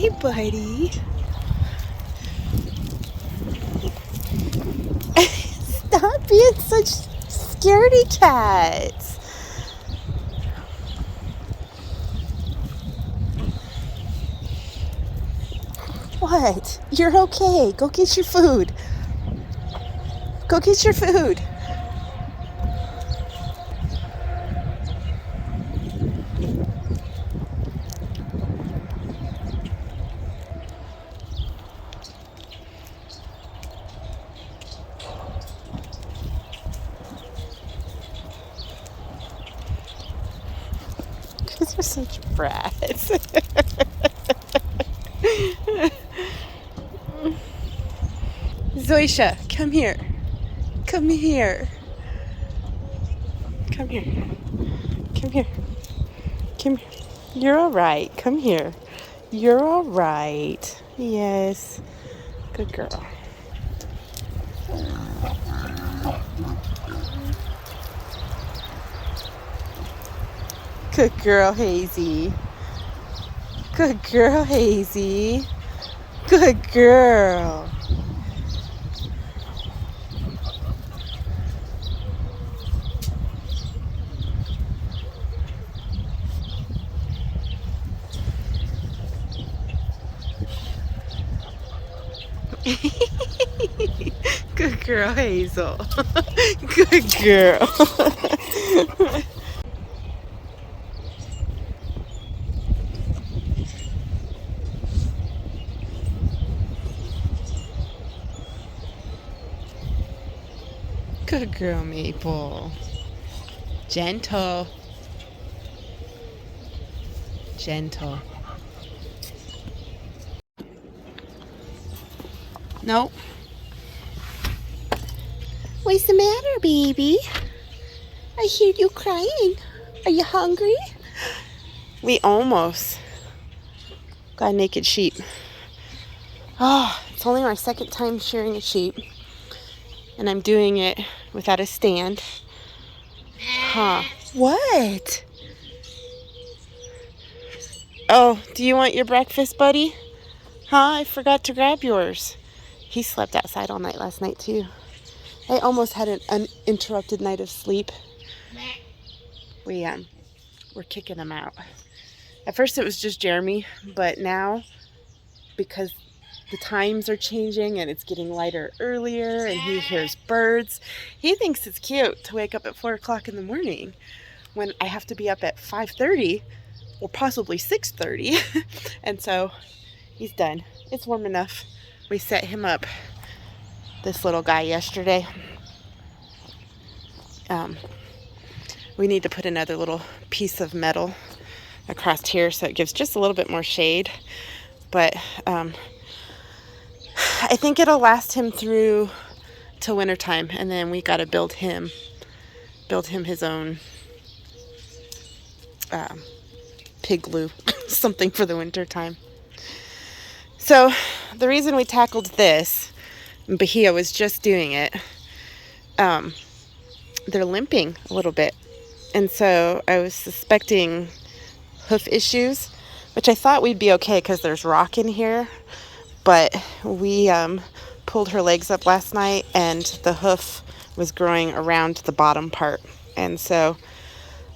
Hey, buddy. Stop being such scaredy cats. What? You're okay. Go get your food. Go get your food. These are such brats. Zoisha, come here. Come here. Come here. Come here. Come here. You're all right. Come here. You're all right. Yes. Good girl. Good girl, Hazy. Good girl, Hazy. Good girl. Good girl, Hazel. Good girl. Good girl, Maple. Gentle. Gentle. Nope. What's the matter, baby? I hear you crying. Are you hungry? We almost got a naked sheep. Oh, it's only our second time shearing a sheep. And I'm doing it without a stand. Huh. What? Oh, do you want your breakfast, buddy? Huh? I forgot to grab yours. He slept outside all night last night, too. I almost had an uninterrupted night of sleep. We're kicking him out. At first it was just Jeremy, but now, because the times are changing and it's getting lighter earlier and he hears birds, he thinks it's cute to wake up at 4 o'clock in the morning when I have to be up at 5:30 or possibly 6:30. And so he's done. It's warm enough. We set him up, this little guy, yesterday. We need to put another little piece of metal across here so it gives just a little bit more shade. But I think it'll last him through till wintertime, and then we got to build him his own pig glue, something for the wintertime. So the reason we tackled this, Bahia was just doing it, they're limping a little bit. And so I was suspecting hoof issues, which I thought we'd be okay because there's rock in here. But we pulled her legs up last night and the hoof was growing around the bottom part. And so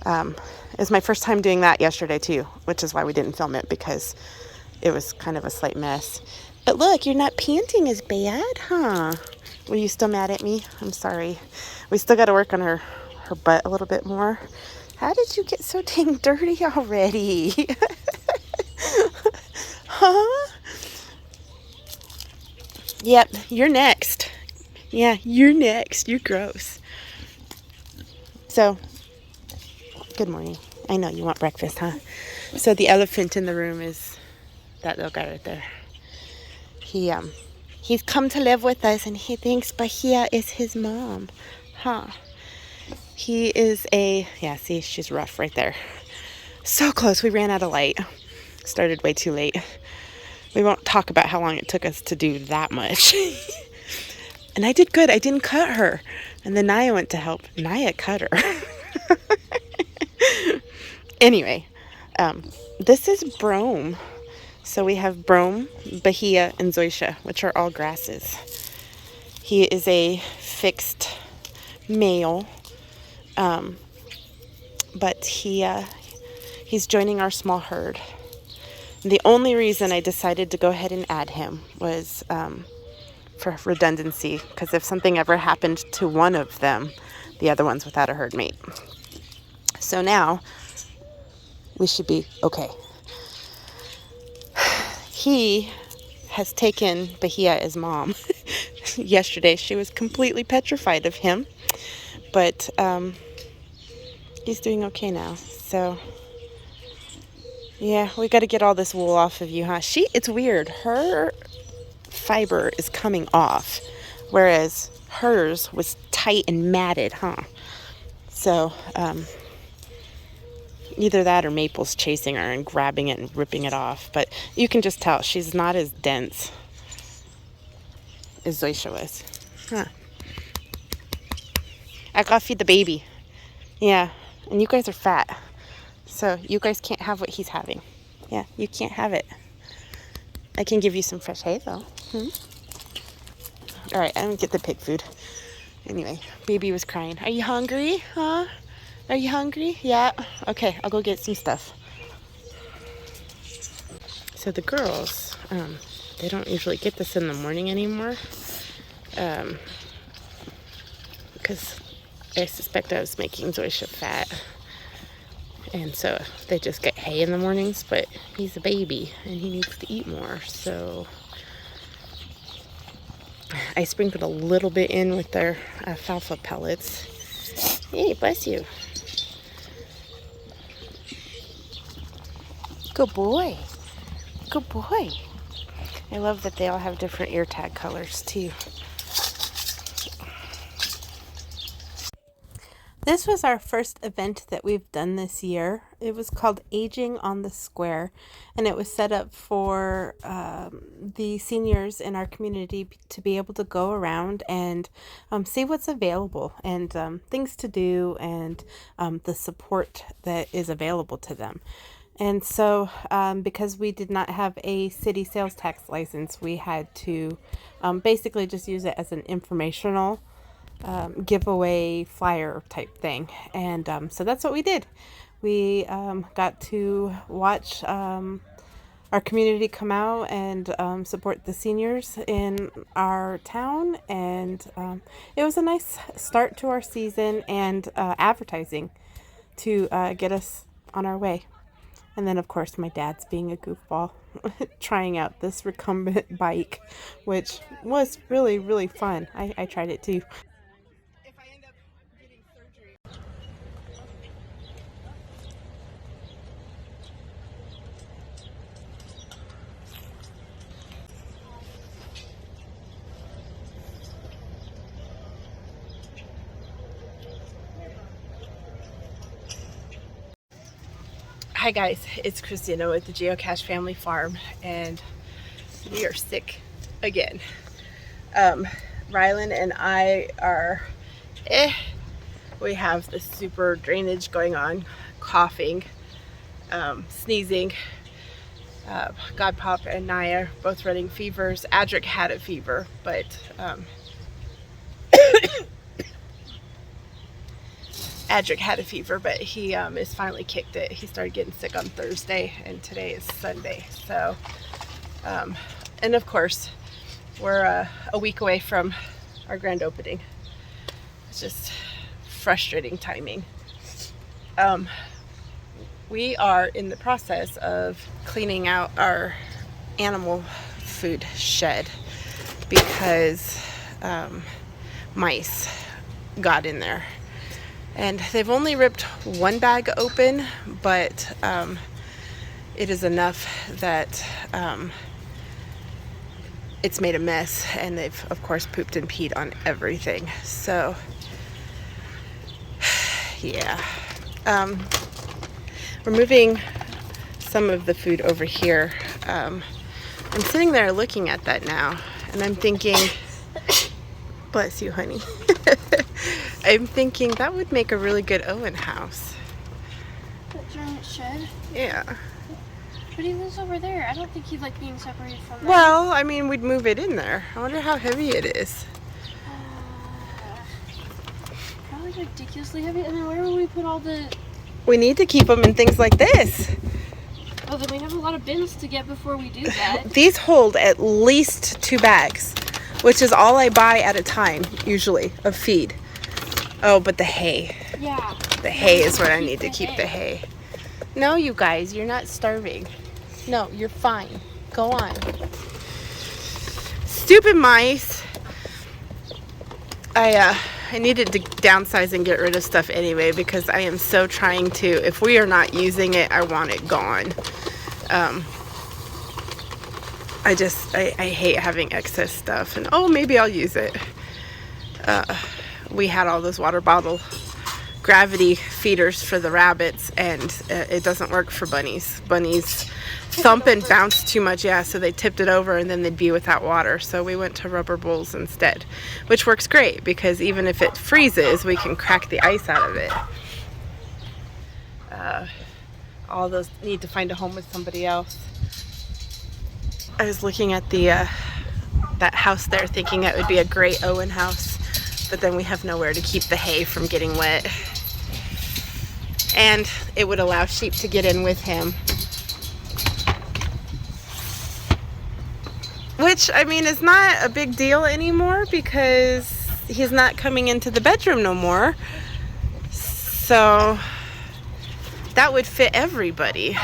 it was my first time doing that yesterday too, which is why we didn't film it, because it was kind of a slight mess. But look, you're not panting as bad, huh? Were you still mad at me? I'm sorry. We still got to work on her butt a little bit more. How did you get so dang dirty already? Huh? Yep, you're next. Yeah, you're next. You're gross. So, good morning. I know you want breakfast, huh? So the elephant in the room is that little guy right there. He's come to live with us and he thinks Bahia is his mom. Huh. He is yeah, see, she's rough right there. So close. We ran out of light. Started way too late. We won't talk about how long it took us to do that much. And I did good. I didn't cut her. And then Naya went to help. Naya cut her. Anyway, this is brome. So we have Brome, Bahia, and Zoysia, which are all grasses. He is a fixed male, but he's joining our small herd. The only reason I decided to go ahead and add him was for redundancy, because if something ever happened to one of them, the other one's without a herd mate. So now we should be okay. He has taken Bahia as mom. Yesterday she was completely petrified of him, but he's doing okay now. So yeah, we got to get all this wool off of you, huh? It's weird. Her fiber is coming off, whereas hers was tight and matted, huh? So either that or Maple's chasing her and grabbing it and ripping it off. But you can just tell she's not as dense as Zoysia was. Huh. I gotta feed the baby. Yeah, and you guys are fat, so you guys can't have what he's having. Yeah, you can't have it. I can give you some fresh hay, though. All right, I'm gonna get the pig food. Anyway, baby was crying. Are you hungry? Huh? Are you hungry? Yeah. Okay, I'll go get some stuff. So the girls, they don't usually get this in the morning anymore, because I suspect I was making Zoysia fat. And so they just get hay in the mornings, but he's a baby and he needs to eat more. So I sprinkled a little bit in with their alfalfa pellets. Hey, bless you. Good boy. Good boy. I love that they all have different ear tag colors too. This was our first event that we've done this year. It was called Aging on the Square, and it was set up for the seniors in our community to be able to go around and see what's available and things to do and the support that is available to them. And so because we did not have a city sales tax license, we had to basically just use it as an informational giveaway flyer type thing. And so that's what we did. We got to watch our community come out and support the seniors in our town. And it was a nice start to our season and advertising to get us on our way. And then, of course, my dad's being a goofball, trying out this recumbent bike, which was really, really fun. I tried it too. Hi guys, it's Christina with the Geocache Family Farm, and we are sick again. Rylan and I are we have this super drainage going on, coughing, sneezing. Godpop and Naya are both running fevers. Adric had a fever, but he is finally kicked it. He started getting sick on Thursday, and today is Sunday. So, and of course, we're a week away from our grand opening. It's just frustrating timing. We are in the process of cleaning out our animal food shed because mice got in there. And they've only ripped one bag open, but it is enough that it's made a mess, and they've, of course, pooped and peed on everything. So, yeah. We're moving some of the food over here. I'm sitting there looking at that now, and I'm thinking, bless you, honey. I'm thinking that would make a really good Owen house. That giant shed? Yeah. But he lives over there. I don't think he'd like being separated from that. Well, I mean, we'd move it in there. I wonder how heavy it is. Probably ridiculously heavy. And then where will we put all the... We need to keep them in things like this. Oh, then we have a lot of bins to get before we do that. These hold at least 2 bags, which is all I buy at a time, usually, of feed. Oh, but the hay. Yeah. The hay is what I need to keep the hay. No, you guys, you're not starving. No, you're fine. Go on. Stupid mice. I needed to downsize and get rid of stuff anyway because I am so trying to, if we are not using it, I want it gone. I hate having excess stuff, and oh, maybe I'll use it. We had all those water bottle gravity feeders for the rabbits, and it doesn't work for bunnies. Bunnies thump and bounce too much, yeah, so they tipped it over and then they'd be without water. So we went to rubber bowls instead, which works great because even if it freezes, we can crack the ice out of it. All those need to find a home with somebody else. I was looking at the that house there thinking it would be a great Owen house, but then we have nowhere to keep the hay from getting wet. And it would allow sheep to get in with him. Which, I mean, is not a big deal anymore because he's not coming into the bedroom no more. So that would fit everybody.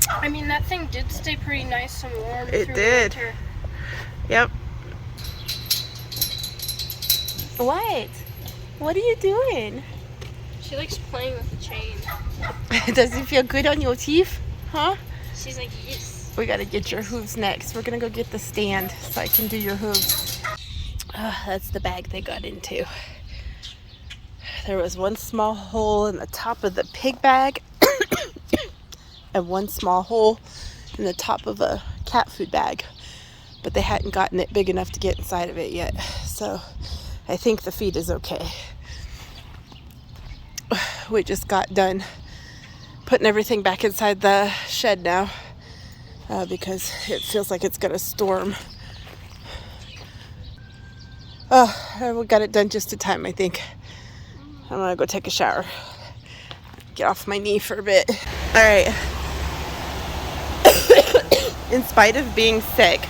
I mean, that thing did stay pretty nice and warm It through did. the winter. Yep. What? What are you doing? She likes playing with the chain. Does it feel good on your teeth? Huh? She's like, yes. We gotta get your hooves next. We're gonna go get the stand so I can do your hooves. That's the bag they got into. There was one small hole in the top of the pig bag and one small hole in the top of a cat food bag, but they hadn't gotten it big enough to get inside of it yet. So I think the feed is okay. We just got done putting everything back inside the shed now. Because it feels like it's gonna storm. We got it done just in time, I think. I'm gonna go take a shower. Get off my knee for a bit. Alright. In spite of being sick,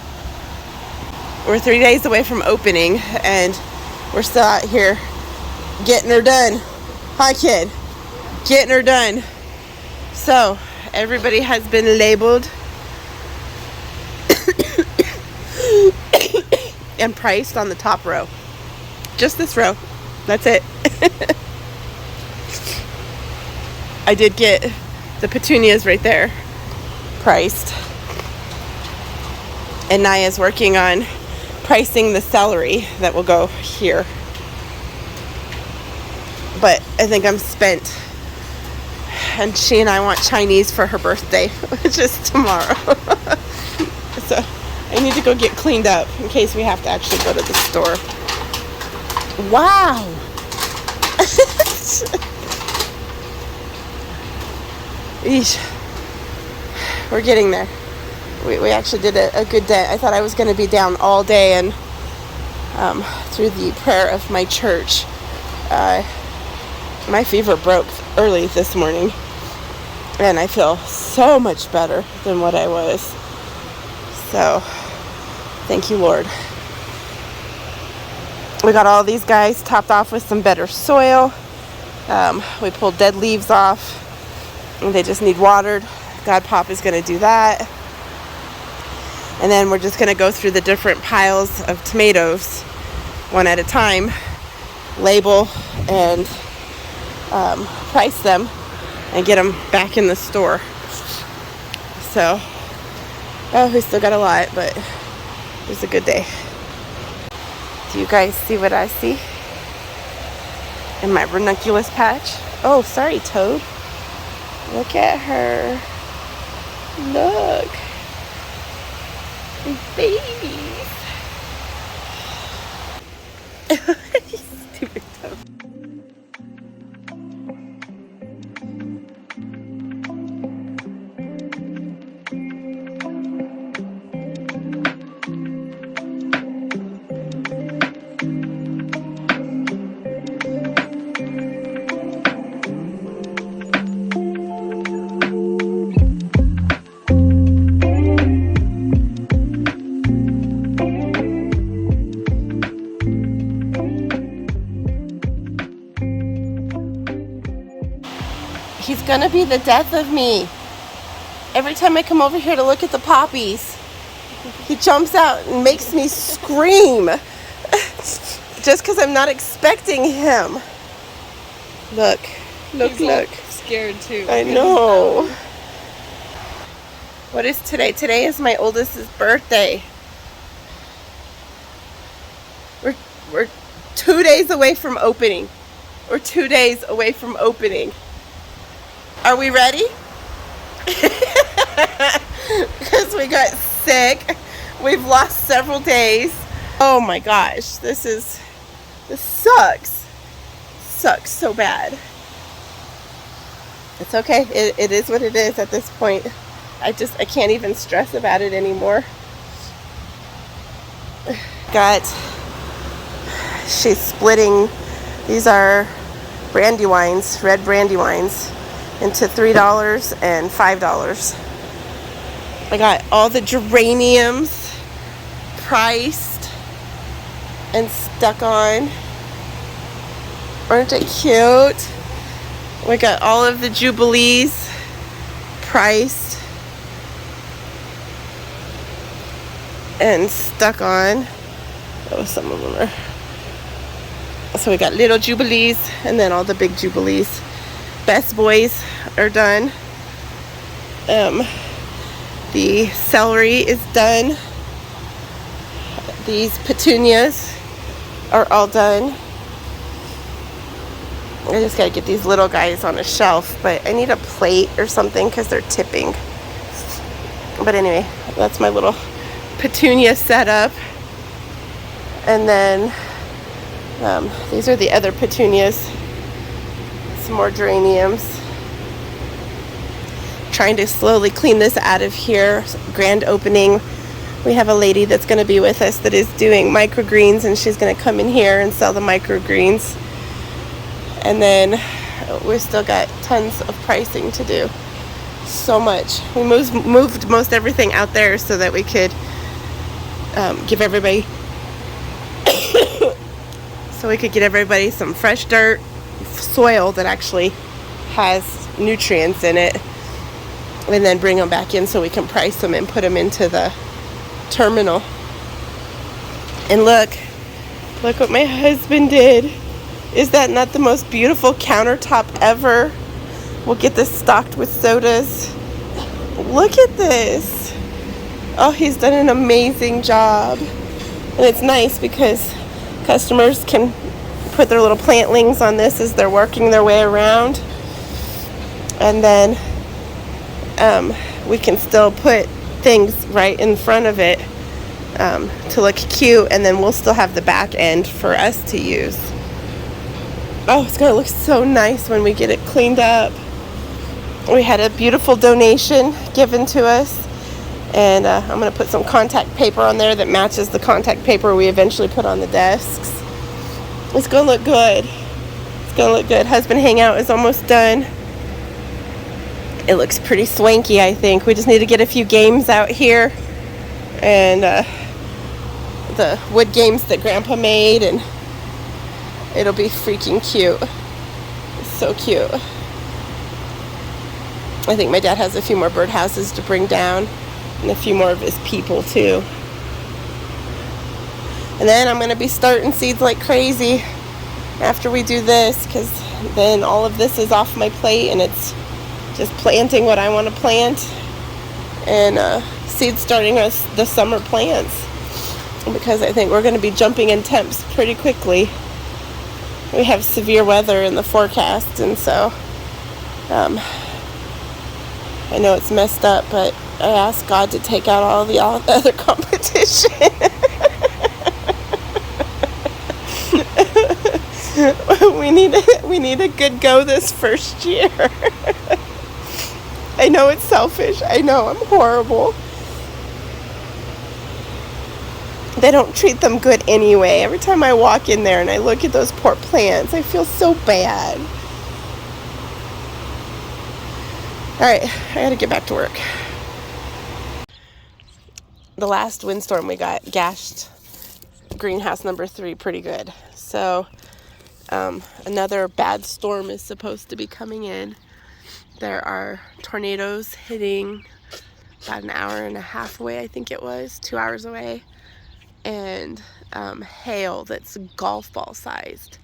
we're 3 days away from opening, and we're still out here getting her done. Hi, kid. Getting her done. So, everybody has been labeled and priced on the top row. Just this row. That's it. I did get the petunias right there priced. And Naya's working on pricing the celery that will go here. But I think I'm spent. And she and I want Chinese for her birthday, which is tomorrow. So I need to go get cleaned up in case we have to actually go to the store. Wow. Eesh. We're getting there. We actually did a good day. I thought I was going to be down all day, and through the prayer of my church, my fever broke early this morning, and I feel so much better than what I was. So, thank you, Lord. We got all these guys topped off with some better soil. We pulled dead leaves off, and they just need watered. God Pop is going to do that. And then we're just going to go through the different piles of tomatoes one at a time, label and price them, and get them back in the store. So, we still got a lot, but it was a good day. Do you guys see what I see in my ranunculus patch? Oh, sorry, Toad. Look at her. Look. Babies. Stupid Toad. He's gonna be the death of me. Every time I come over here to look at the poppies, he jumps out and makes me scream. Just because I'm not expecting him. Look. Look. Scared too. I know. What is today? Today is my oldest's birthday. We're 2 days away from opening. We're 2 days away from opening. Are we ready? Because we got sick. We've lost several days. Oh my gosh, this sucks. Sucks so bad. It's okay. It is what it is at this point. I can't even stress about it anymore. She's splitting, these are Brandywines, red Brandywines, into $3 and $5. I got all the geraniums priced and stuck on. Aren't they cute? We got all of the Jubilees priced and stuck on. Oh, some of them are. So we got little Jubilees and then all the big Jubilees. Best Boys are done. The celery is done. These petunias are all done. I just gotta get these little guys on a shelf, but I need a plate or something because they're tipping. But anyway, that's my little petunia setup. And then these are the other petunias. Some more geraniums. Trying to slowly clean this out of here. Grand opening. We have a lady that's going to be with us that is doing microgreens, and she's going to come in here and sell the microgreens. And then we've still got tons of pricing to do. So much. We moved most everything out there so that we could give everybody some fresh dirt, soil that actually has nutrients in it, and then bring them back in so we can price them and put them into the terminal. And look what my husband did. Is that not the most beautiful countertop ever? We'll get this stocked with sodas. Look at this. Oh, he's done an amazing job. And it's nice because customers can put their little plantlings on this as they're working their way around. And then we can still put things right in front of it to look cute, and then we'll still have the back end for us to use. Oh, it's going to look so nice when we get it cleaned up. We had a beautiful donation given to us, and I'm going to put some contact paper on there that matches the contact paper we eventually put on the desks. It's going to look good. It's going to look good. Husband Hangout is almost done. It looks pretty swanky, I think. We just need to get a few games out here, and the wood games that Grandpa made, and it'll be freaking cute. It's so cute. I think my dad has a few more birdhouses to bring down, and a few more of his people too. And then I'm going to be starting seeds like crazy after we do this, because then all of this is off my plate and it's just planting what I want to plant, and seed starting the summer plants, because I think we're going to be jumping in temps pretty quickly. We have severe weather in the forecast, and so I know it's messed up, but I asked God to take out all the other competition. we need a good go this first year. I know it's selfish. I know I'm horrible. They don't treat them good anyway. Every time I walk in there and I look at those poor plants, I feel so bad. Alright, I gotta get back to work. The last windstorm we got gashed greenhouse number 3 pretty good. So another bad storm is supposed to be coming in. there are tornadoes hitting about an hour and a half away, I think it was, 2 hours away, and hail that's golf ball sized.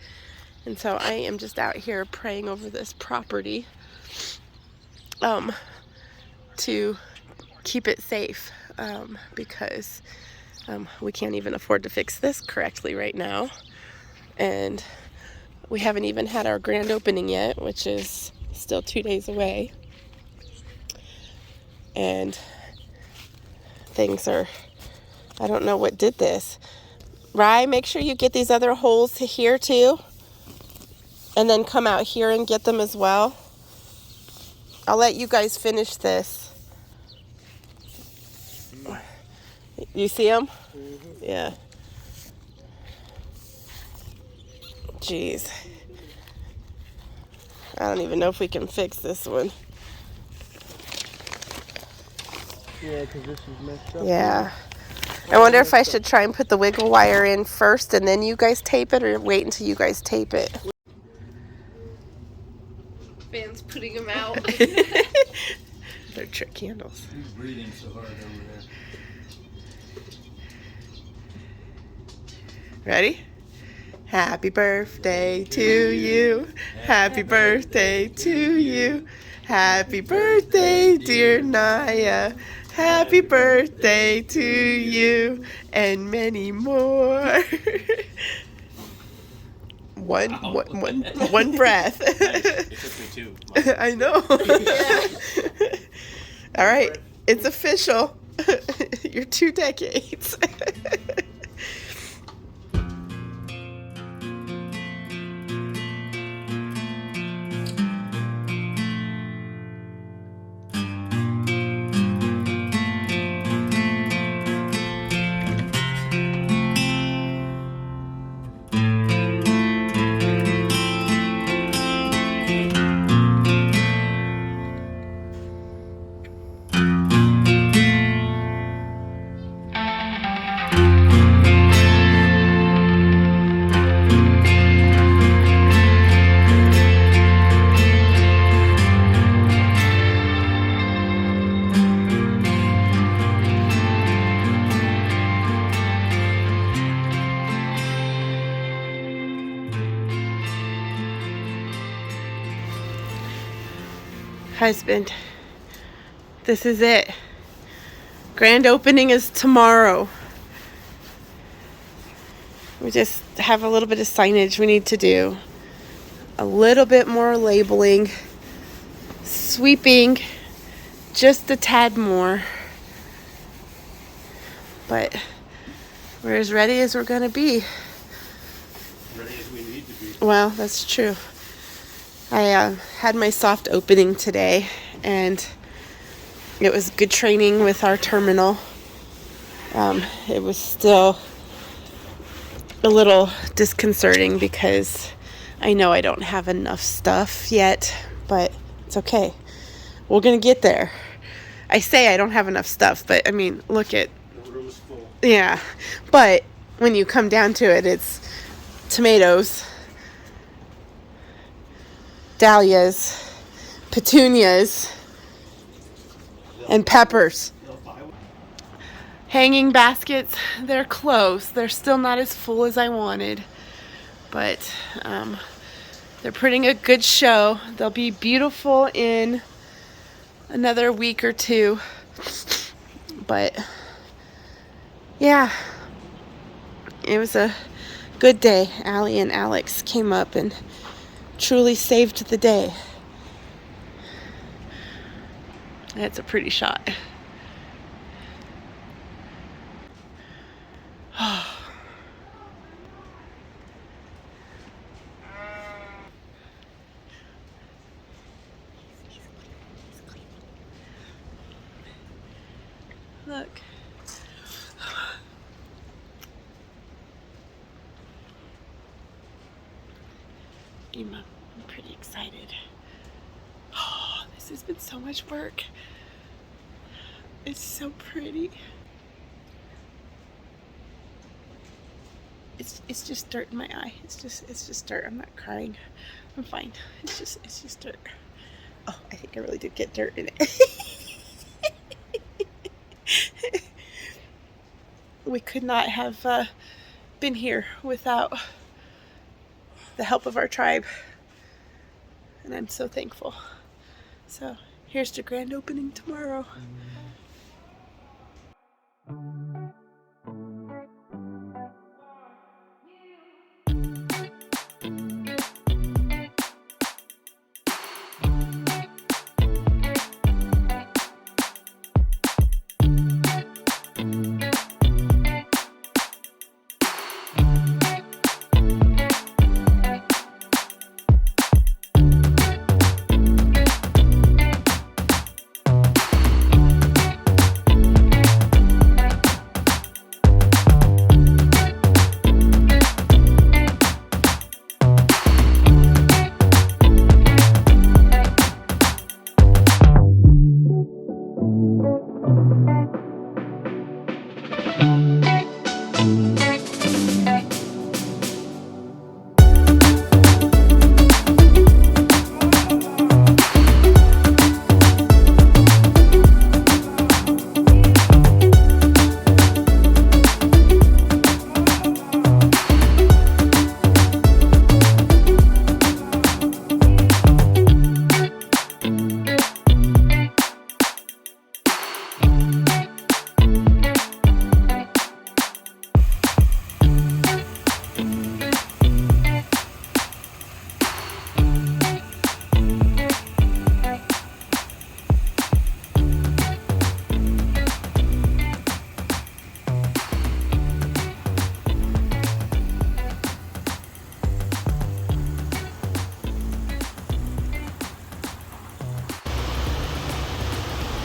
And so I am just out here praying over this property to keep it safe, because we can't even afford to fix this correctly right now. And we haven't even had our grand opening yet, which is still 2 days away. And things are, I don't know what did this. Rye, make sure you get these other holes to here too. And then come out here and get them as well. I'll let you guys finish this. You see them? Mm-hmm. Yeah. Jeez. I don't even know if we can fix this one. Yeah, because this is messed up. Yeah. I wonder if I should try and put the wiggle wire in first and then you guys tape it, or wait until you guys tape it. Fans putting them out. They're trick candles. Who's breathing so hard over there? Ready? Happy birthday to you. Happy birthday to you. Happy birthday, dear Naya. Happy birthday to you and many more. One breath. It took me two. I know. All right, it's official. You're 2 decades. Husband, this is it. Grand opening is tomorrow. We just have a little bit of signage we need to do. A little bit more labeling. Sweeping. Just a tad more. But we're as ready as we're going to be. Ready as we need to be. Well, that's true. I had my soft opening today, and it was good training with our terminal. It was still a little disconcerting because I know I don't have enough stuff yet, but it's okay. We're going to get there. I say I don't have enough stuff, but I mean, look at... The room is full. Yeah, but when you come down to it, it's tomatoes, dahlias, petunias, and peppers. Hanging baskets, they're close. They're still not as full as I wanted, but they're putting a good show. They'll be beautiful in another week or two, but yeah, it was a good day. Allie and Alex came up and truly saved the day. That's a pretty shot. Look. I'm pretty excited. Oh, this has been so much work. It's so pretty. It's just dirt in my eye. It's just dirt. I'm not crying. I'm fine. It's just dirt. Oh, I think I really did get dirt in it. We could not have been here without the help of our tribe, and I'm so thankful. So here's the grand opening tomorrow.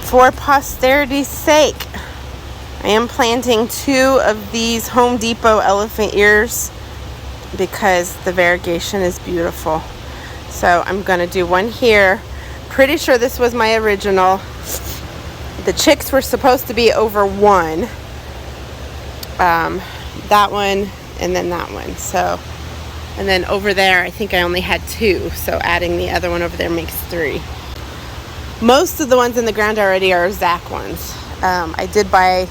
For posterity's sake, I am planting 2 of these Home Depot elephant ears because the variegation is beautiful. So I'm going to do one here. Pretty sure this was my original. The chicks were supposed to be over 1. That one and then that one. So, and then over there I think I only had 2. So adding the other one over there makes 3. Most of the ones in the ground already are Zach ones. I did buy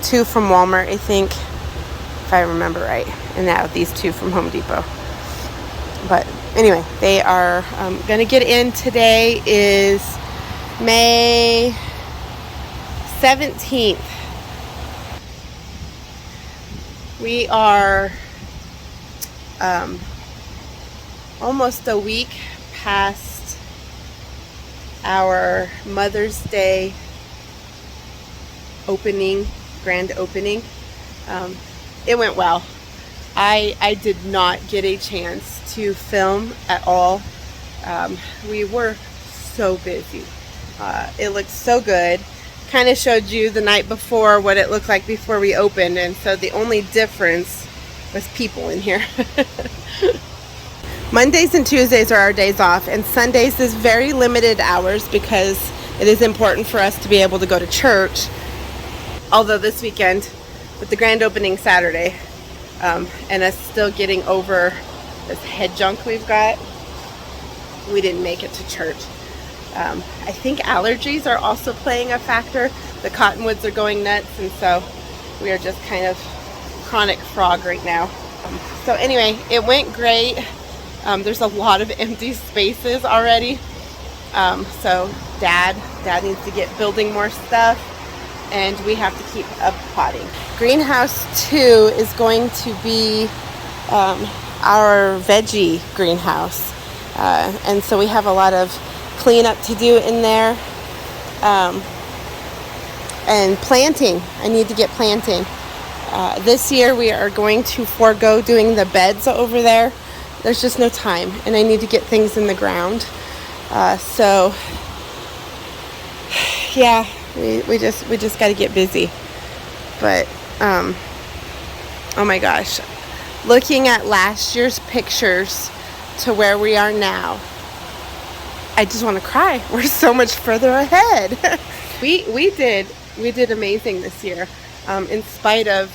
2 from Walmart, I think, if I remember right. And now these 2 from Home Depot. But anyway, they are going to get in. Today is May 17th. We are almost a week past our Mother's Day opening, grand opening. It went well. I did not get a chance to film at all. We were so busy. It looked so good. Kind of showed you the night before what it looked like before we opened, and so the only difference was people in here. Mondays and Tuesdays are our days off, and Sundays is very limited hours because it is important for us to be able to go to church. Although this weekend, with the grand opening Saturday, and us still getting over this head junk we've got, we didn't make it to church. I think allergies are also playing a factor. The cottonwoods are going nuts, and so we are just kind of chronic frog right now. So anyway, it went great. There's a lot of empty spaces already. So dad needs to get building more stuff, and we have to keep up potting. Greenhouse 2 is going to be our veggie greenhouse. And so we have a lot of cleanup to do in there. And planting. I need to get planting. This year we are going to forego doing the beds over there. There's just no time, and I need to get things in the ground. So yeah, we just got to get busy. But oh my gosh, looking at last year's pictures to where we are now, I just want to cry. We're so much further ahead. we did amazing this year, in spite of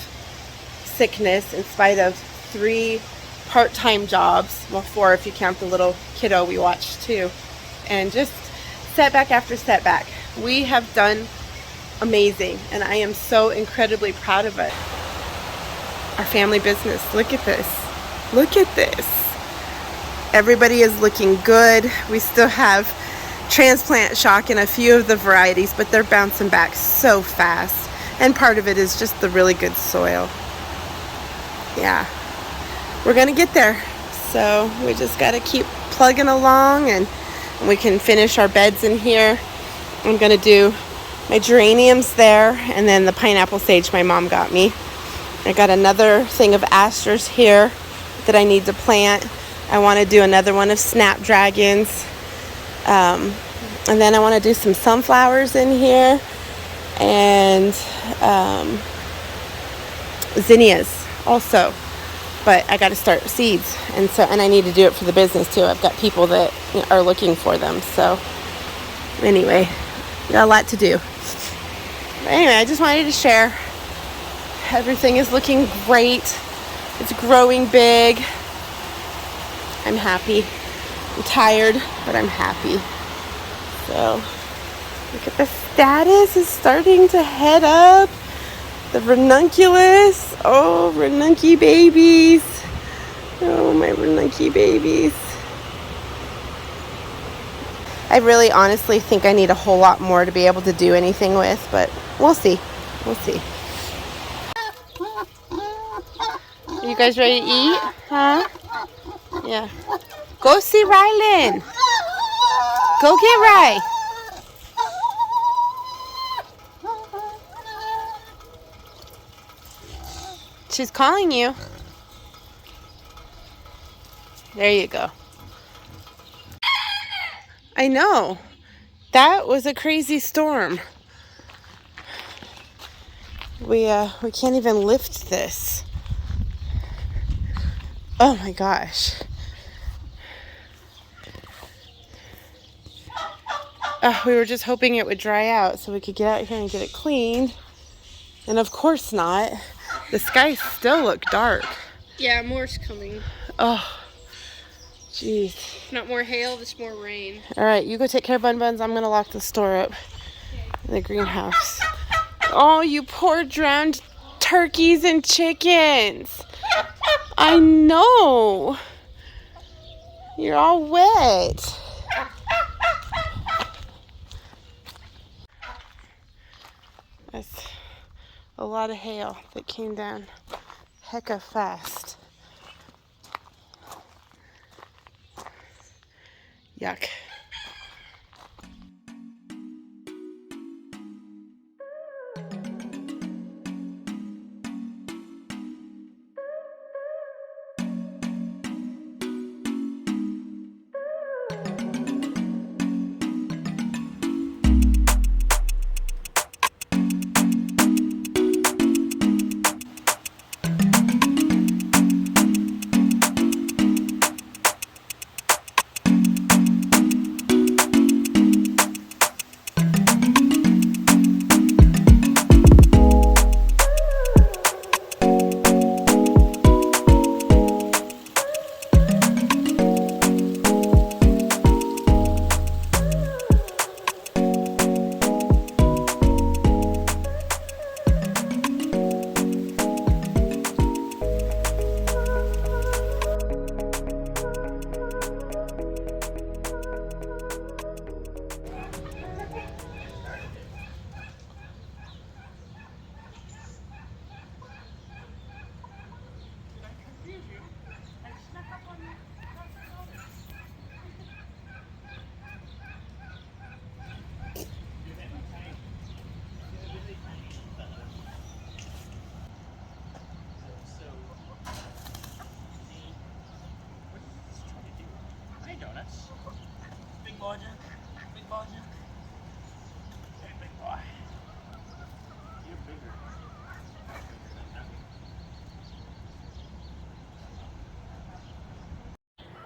sickness, in spite of 3 part-time jobs, well 4 if you count the little kiddo we watched too. and just setback after setback. We have done amazing, and I am so incredibly proud of it. Our family business, look at this. Look at this. Everybody is looking good. We still have transplant shock in a few of the varieties, but they're bouncing back so fast. And part of it is just the really good soil. Yeah, we're gonna get there. So we just gotta keep plugging along, and we can finish our beds in here. I'm gonna do my geraniums there, and then the pineapple sage my mom got me. I got another thing of asters here that I need to plant. I want to do another one of snapdragons. And then I want to do some sunflowers in here. And zinnias also. But I got to start seeds. And I need to do it for the business too. I've got people that are looking for them. So anyway, got a lot to do. But anyway, I just wanted to share. Everything is looking great. It's growing big. I'm happy. I'm tired, but I'm happy. So, look at the status is starting to head up. The ranunculus. Oh, ranunci babies. Oh, my ranunci babies. I really honestly think I need a whole lot more to be able to do anything with, but we'll see. We'll see. Are you guys ready to eat? Huh? Yeah. Go see Rylan. Go get Ry. She's calling you. There you go. I know. That was a crazy storm. We can't even lift this. Oh my gosh. We were just hoping it would dry out so we could get out here and get it cleaned. And of course not. The skies still look dark. Yeah, more's coming. Oh, jeez. Not more hail, just more rain. All right, you go take care of Bun Buns. I'm going to lock the store up in the greenhouse. Oh, you poor drowned turkeys and chickens. I know. You're all wet. That's a lot of hail that came down hecka fast. Yuck.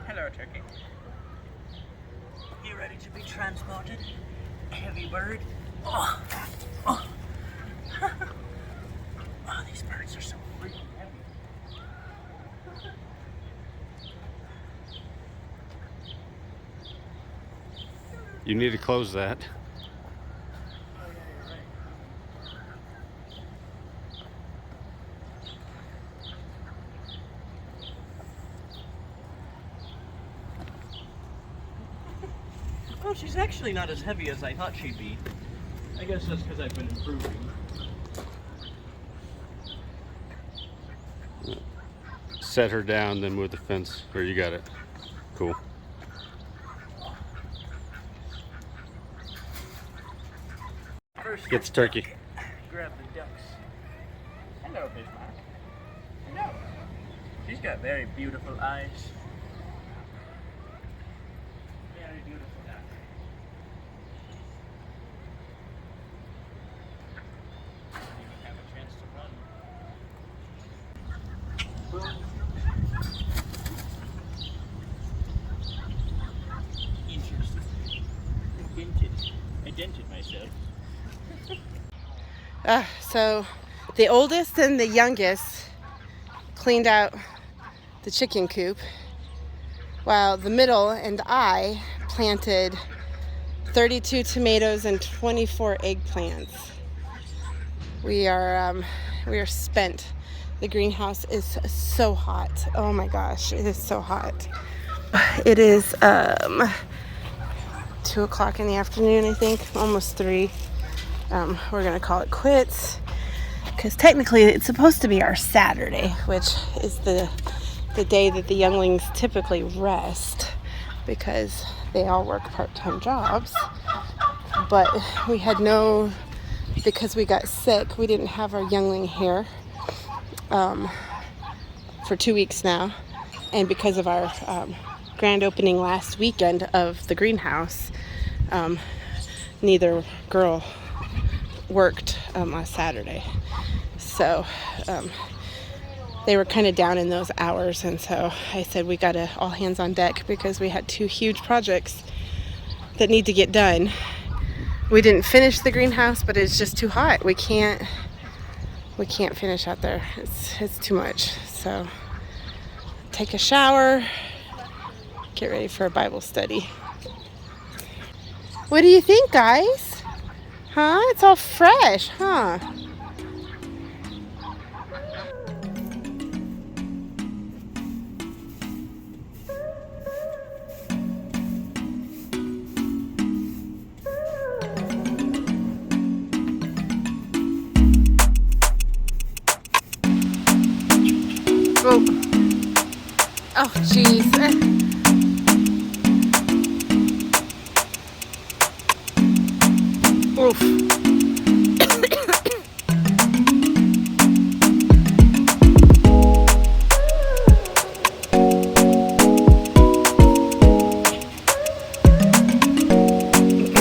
Hello, turkey. You ready to be transported? Heavy bird. Oh, oh. Oh, these birds are so freaking heavy. You need to close that. Well, she's actually not as heavy as I thought she'd be. I guess that's because I've been improving. Set her down, then move the fence. Or you got it. Cool. First, Get the turkey. grab the ducks. Hello, Bismarck. Hello. She's got very beautiful eyes. Very beautiful duck. Doesn't even have a chance to run. Interesting. I dented myself. So the oldest and the youngest cleaned out the chicken coop, while the middle and I planted 32 tomatoes and 24 eggplants. We are spent. The greenhouse is so hot. Oh my gosh, it is so hot. It is 2 o'clock in the afternoon, I think, almost 3. We're gonna call it quits because technically it's supposed to be our Saturday, which is the day that the younglings typically rest because they all work part-time jobs. But we had because we got sick, we didn't have our youngling here for 2 weeks now, and because of our grand opening last weekend of the greenhouse, neither girl worked last Saturday, so they were kind of down in those hours, and so I said we gotta all hands on deck because we had 2 huge projects that need to get done. We didn't finish the greenhouse, but it's just too hot. We can't finish out there. It's too much. So take a shower, get ready for a Bible study. What do you think, guys? Huh? It's all fresh, huh? Oh. Oh, jeez. Oof.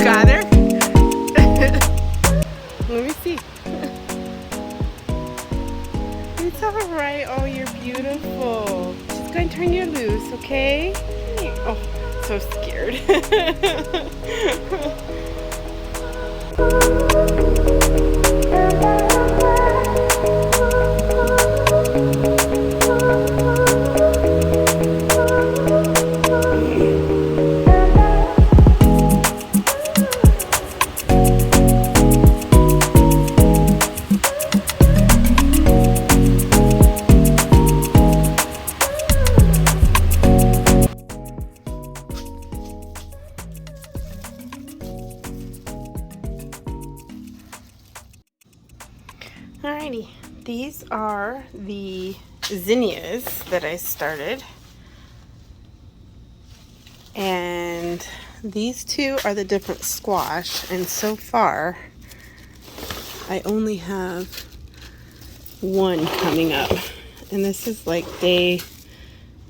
Got her? Let me see. It's all right. Oh, you're beautiful. Just go and turn you loose, okay? Oh, so scared. Alrighty, these are the zinnias that I started, and these 2 are the different squash, and so far I only have 1 coming up, and this is like day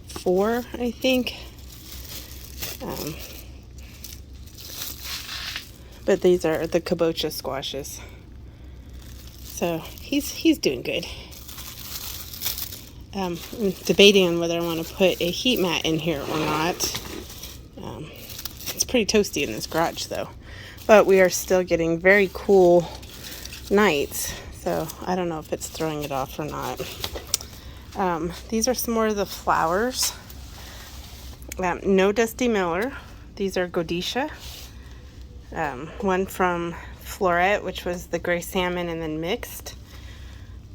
4, I think. But these are the kabocha squashes. So he's doing good. I'm debating on whether I want to put a heat mat in here or not. It's pretty toasty in this garage though. But we are still getting very cool nights. So I don't know if it's throwing it off or not. These are some more of the flowers. No Dusty Miller. These are Godisha. One from Floret, which was the gray salmon and then mixed.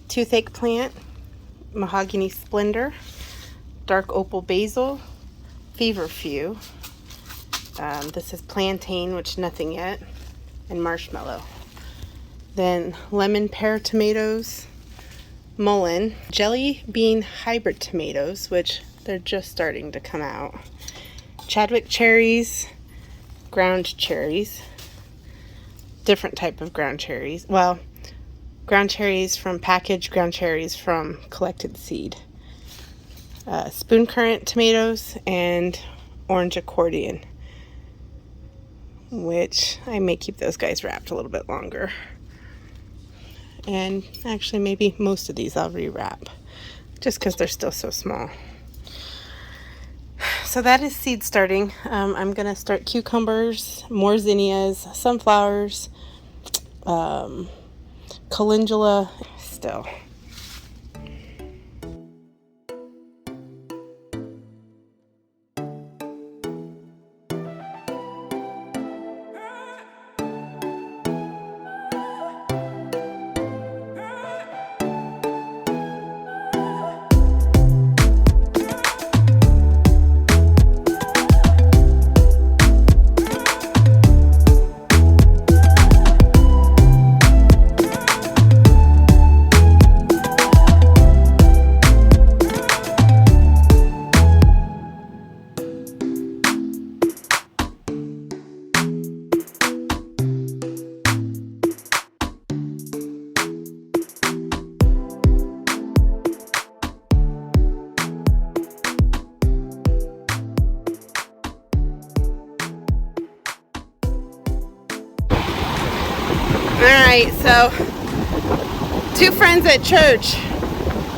Toothache plant, mahogany splendor, dark opal basil, feverfew. This is plantain, which nothing yet, and marshmallow. Then lemon pear tomatoes, mullein, jelly bean hybrid tomatoes, which they're just starting to come out. Chadwick cherries, ground cherries, different type of ground cherries. Well, ground cherries from packaged, ground cherries from collected seed. Spoon currant tomatoes and orange accordion, which I may keep those guys wrapped a little bit longer. And actually maybe most of these I'll rewrap just because they're still so small. So that is seed starting. I'm going to start cucumbers, more zinnias, sunflowers, calendula still. Alright, so 2 friends at church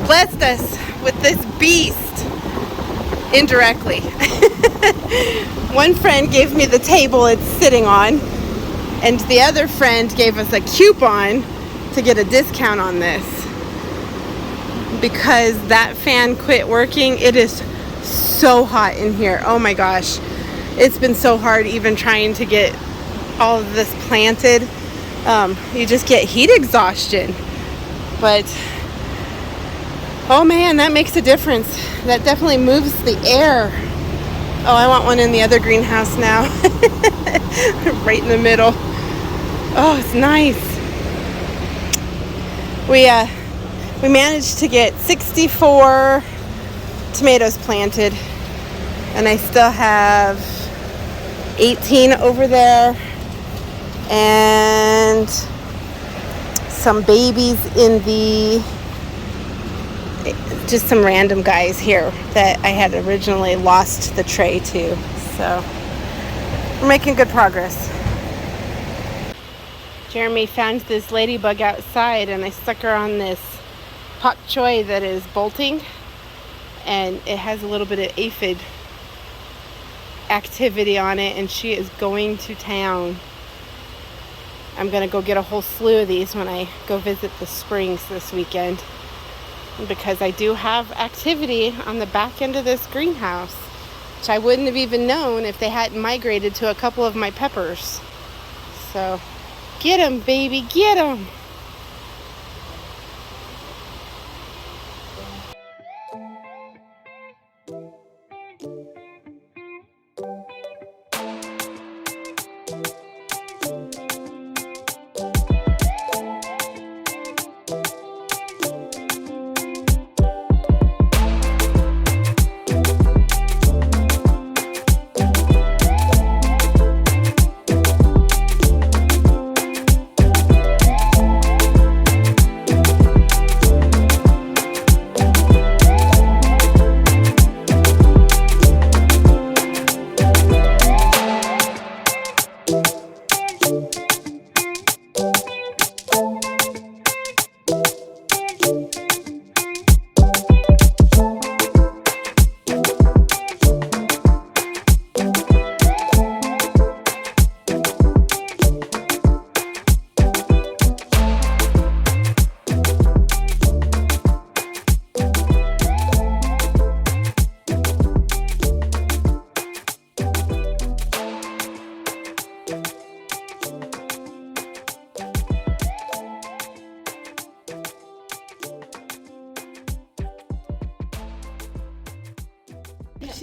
blessed us with this beast indirectly. One friend gave me the table it's sitting on, and the other friend gave us a coupon to get a discount on this because that fan quit working. It is so hot in here. Oh my gosh. It's been so hard even trying to get all of this planted. You just get heat exhaustion. But oh man, that makes a difference. That definitely moves the air. Oh, I want one in the other greenhouse now. Right in the middle. Oh, it's nice. We managed to get 64 tomatoes planted, and I still have 18 over there, and some babies in the, just some random guys here that I had originally lost the tray to. So we're making good progress. Jeremy found this ladybug outside, and I stuck her on this pak choi that is bolting, and it has a little bit of aphid activity on it, and she is going to town. I'm going to go get a whole slew of these when I go visit the springs this weekend, because I do have activity on the back end of this greenhouse, which I wouldn't have even known if they hadn't migrated to a couple of my peppers. So get them, baby, get them.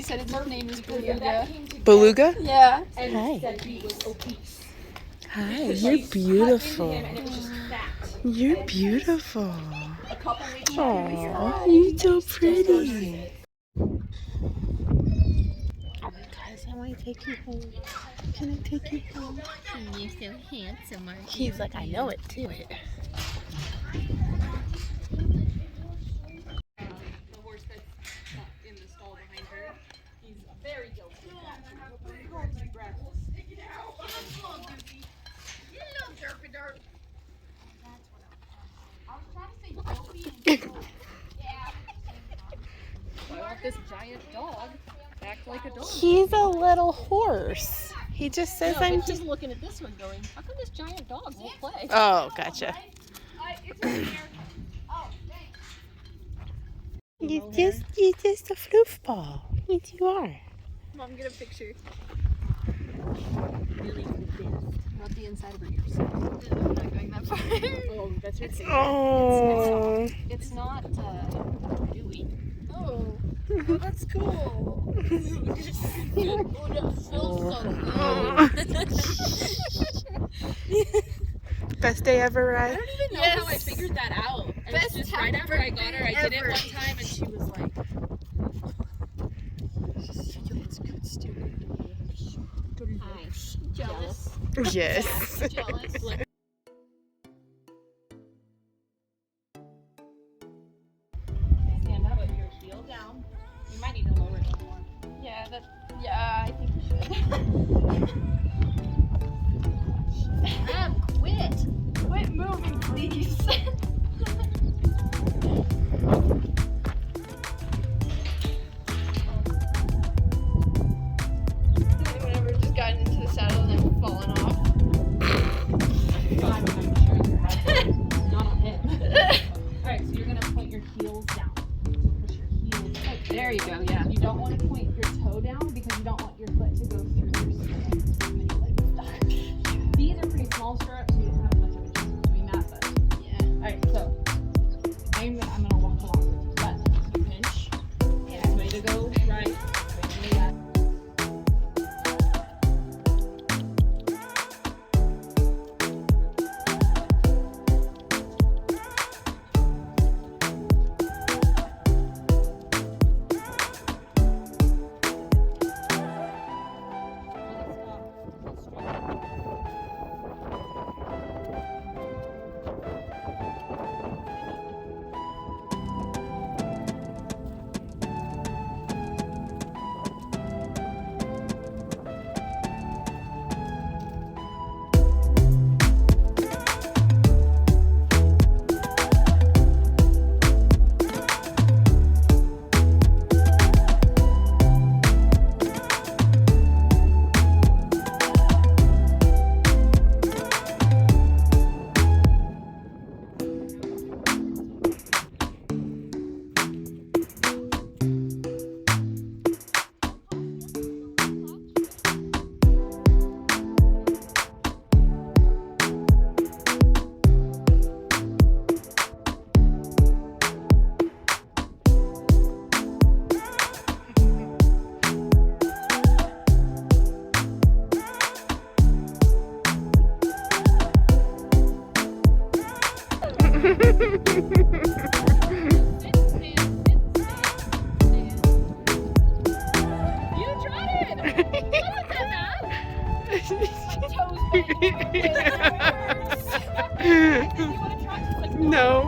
said his name is Beluga. Beluga? Yeah. Hi. Hi, you're beautiful. You're beautiful. Aw, you're so pretty. Guys, I want to take you home. Can I take you home? You're so handsome, aren't you? He's like, I know it too. This giant dog act like a dog. He's a little horse. He just says I'm He's looking at this one going, how come this giant dog won't play? Oh, gotcha. You're just a floof ball. Yes, you are. Mom, get a picture. Not the inside of her ears. I'm not going that far. Oh, that's your thing. Oh. It's not dewy. Oh, well, that's cool. Oh, that feels so good. Best day ever, right? I don't even know how I figured that out. And Best just right after I got her, I did it ever. one time, and she was like, Hi. Jealous. Yes. Jealous. stand up with your heel down. You might need to lower it more. Yeah, I think you should. Quit moving, please. Has anyone ever just gotten into the saddle and then fallen off? Not on him. Alright, so you're gonna point your heels down. Push your heels up. There you go, yeah. You don't want to point your toe down because you don't want your foot to go through your stirrup. These are pretty small stirrups, so you don't have much of a chance of doing that, but yeah. Alright, so I'm gonna walk along with you. But you pinch. Yeah. Way to go right. Way to go left. No.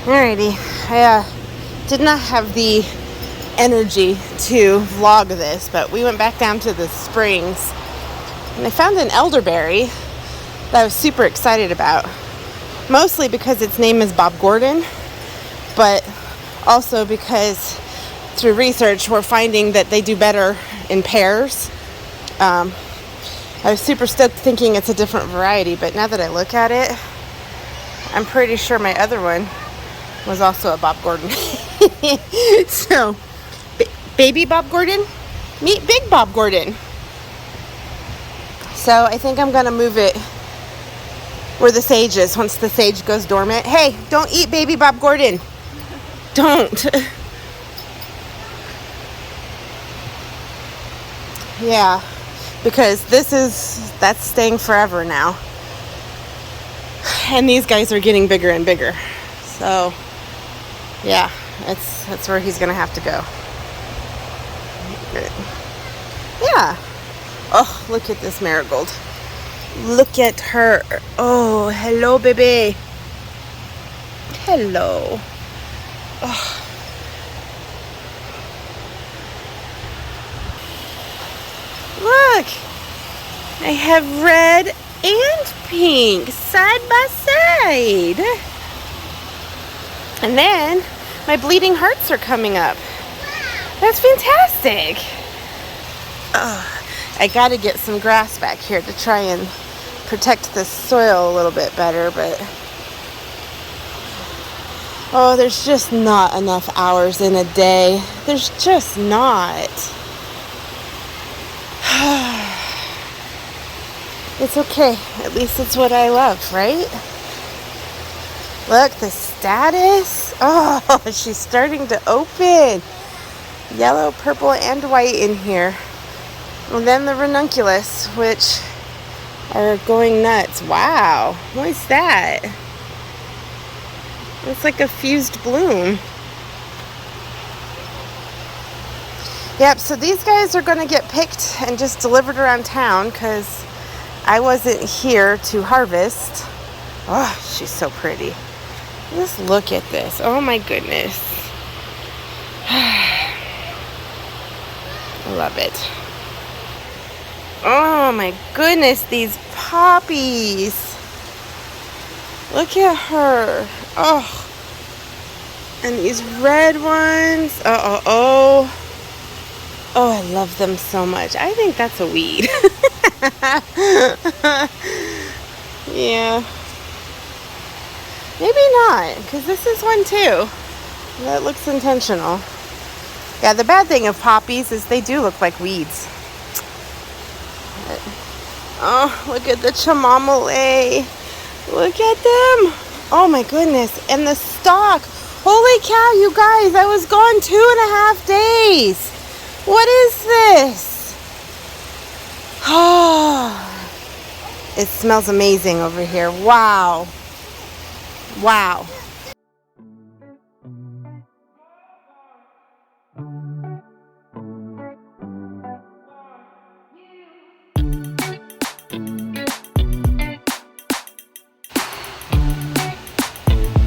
Alrighty, I did not have the energy to vlog this, but we went back down to the springs and I found an elderberry that I was super excited about. Mostly because its name is Bob Gordon, but also because through research we're finding that they do better in pairs. I was super stoked thinking it's a different variety, but now that I look at it, I'm pretty sure my other one was also a Bob Gordon. So, baby Bob Gordon, meet big Bob Gordon. So I think I'm gonna move it where the sage is once the sage goes dormant. Hey, don't eat baby Bob Gordon. Don't. Yeah, because that's staying forever now. And these guys are getting bigger and bigger. So, yeah, that's where he's gonna have to go. Good. Yeah. Oh, look at this marigold. Look at her. Oh, hello, baby. Hello. Oh. Look. I have red and pink side by side. And then my bleeding hearts are coming up. That's fantastic. Oh, I got to get some grass back here to try and protect the soil a little bit better, but oh, there's just not enough hours in a day. There's just not. It's okay. At least it's what I love, right? Look, the status. Oh, she's starting to open. Yellow, purple, and white in here. And then the ranunculus, which are going nuts. Wow, what is that? It's like a fused bloom. Yep, so these guys are going to get picked and just delivered around town because I wasn't here to harvest. Oh, she's so pretty. Just look at this. Oh my goodness. I love it. Oh my goodness, these poppies. Look at her. Oh. And these red ones. Oh, I love them so much. I think that's a weed. Yeah. Maybe not, because this is one too. That looks intentional. Yeah, the bad thing of poppies is they do look like weeds. But, oh, look at the chamomile. Look at them. Oh my goodness. And the stalk. Holy cow, you guys. I was gone 2.5 days. What is this? Oh, it smells amazing over here. Wow. Wow.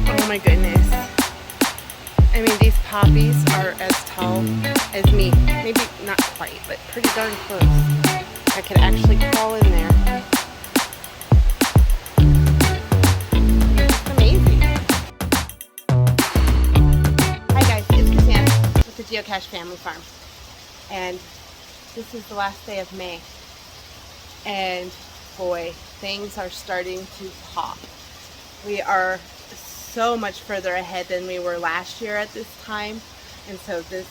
Oh my goodness. I mean, these poppies are as tall as me. Maybe not quite, but pretty darn close. I could actually crawl in there. It's amazing. Hi guys, it's Cassandra with the Geocache Family Farm. And this is the last day of May. And boy, things are starting to pop. We are so much further ahead than we were last year at this time, and so this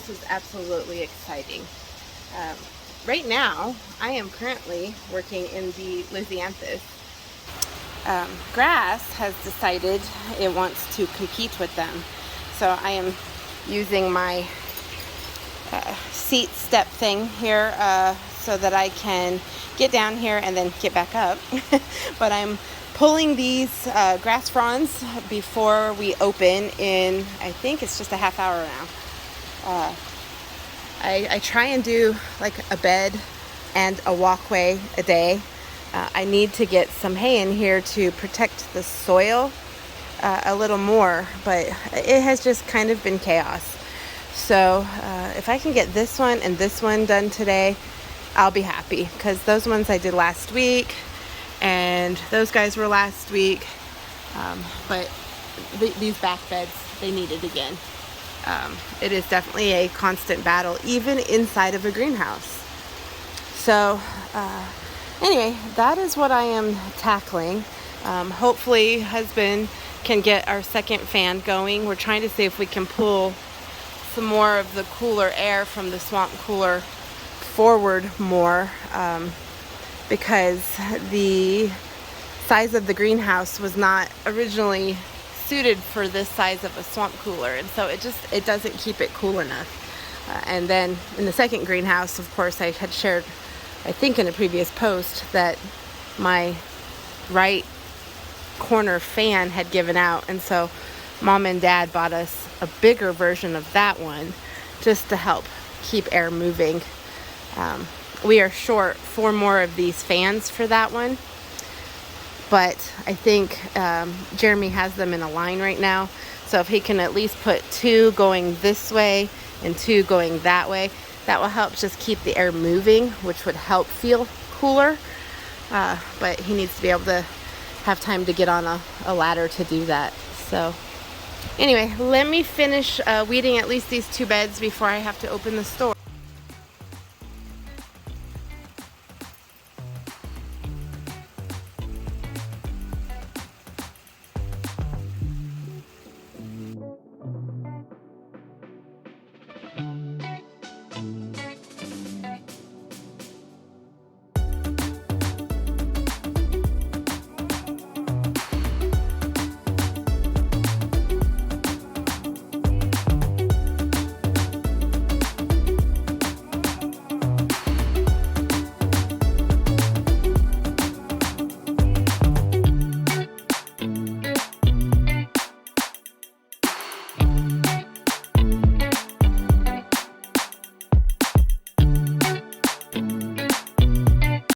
is absolutely exciting. Right now, I am currently working in the Lysianthus. Grass has decided it wants to compete with them, so I am using my seat step thing here so that I can get down here and then get back up. But I'm pulling these grass fronds before we open in, I think it's just a half hour now. I try and do like a bed and a walkway a day. I need to get some hay in here to protect the soil a little more, but it has just kind of been chaos. So if I can get this one and this one done today, I'll be happy, because those ones I did last week and those guys were last week. But these back beds, they need it again. It is definitely a constant battle, even inside of a greenhouse. So anyway, that is what I am tackling. Hopefully husband can get our second fan going. We're trying to see if we can pull some more of the cooler air from the swamp cooler forward more, because the size of the greenhouse was not originally suited for this size of a swamp cooler, and so it doesn't keep it cool enough. And then in the second greenhouse, of course, I had shared, I think in a previous post, that my right corner fan had given out, and so Mom and Dad bought us a bigger version of that one just to help keep air moving. We are short 4 more of these fans for that one, but I think Jeremy has them in a line right now, so if he can at least put 2 going this way and 2 going that way, that will help just keep the air moving, which would help feel cooler. But he needs to be able to have time to get on a ladder to do that. So anyway, let me finish weeding at least these 2 beds before I have to open the store.